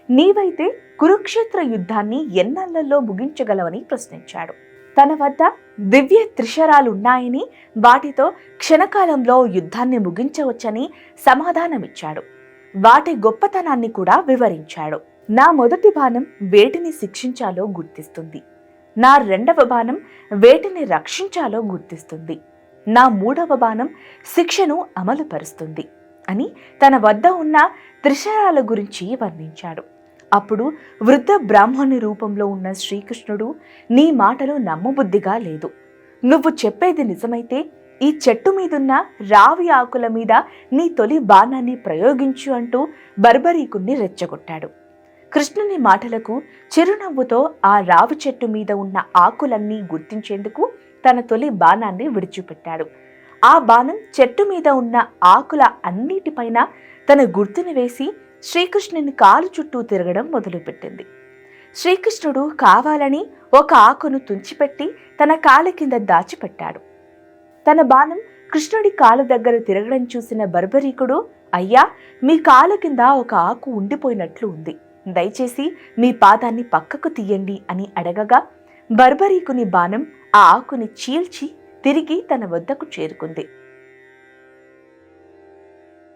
నీవైతే కురుక్షేత్ర యుద్ధాన్ని ఎన్నాళ్లలో ముగించగలవని ప్రశ్నించాడు. తన వద్ద దివ్య త్రిశరాలున్నాయని, వాటితో క్షణకాలంలో యుద్ధాన్ని ముగించవచ్చని సమాధానమిచ్చాడు. వాటి గొప్పతనాన్ని కూడా వివరించాడు. నా మొదటి బాణం వేటిని శిక్షించాలో గుర్తిస్తుంది, నా రెండవ బాణం వేటిని రక్షించాలో గుర్తిస్తుంది, నా మూడవ బాణం శిక్షను అమలుపరుస్తుంది అని తన వద్ద ఉన్న త్రిశరాల గురించి వర్ణించాడు. అప్పుడు వృద్ధ బ్రాహ్మణి రూపంలో ఉన్న శ్రీకృష్ణుడు, నీ మాటలు నమ్మబుద్ధిగా లేదు. నువ్వు చెప్పేది నిజమైతే ఈ చెట్టు మీదున్న రావి ఆకుల మీద నీ తొలి బాణాన్ని ప్రయోగించు అంటూ బర్బరీకుణ్ణి రెచ్చగొట్టాడు. కృష్ణుని మాటలకు చిరునవ్వుతో ఆ రావి చెట్టు మీద ఉన్న ఆకులన్నీ గుర్తించేందుకు తన తొలి బాణాన్ని విడిచిపెట్టాడు. ఆ బాణం చెట్టు మీద ఉన్న ఆకుల అన్నిటిపైన తన గుర్తుని వేసి శ్రీకృష్ణుని కాలు చుట్టూ తిరగడం మొదలుపెట్టింది. శ్రీకృష్ణుడు కావాలని ఒక ఆకును తుంచిపెట్టి తన కాలి కింద దాచిపెట్టాడు. తన బాణం కృష్ణుడి కాలు దగ్గర తిరగడం చూసిన బర్బరీకుడు, అయ్యా, మీ కాలు కింద ఒక ఆకు ఉండిపోయినట్లు ఉంది, దయచేసి మీ పాదాన్ని పక్కకు తీయండి అని అడగగా బర్బరీకుని బాణం ఆ ఆకుని చీల్చి తిరిగి తన వద్దకు చేరుకుంది.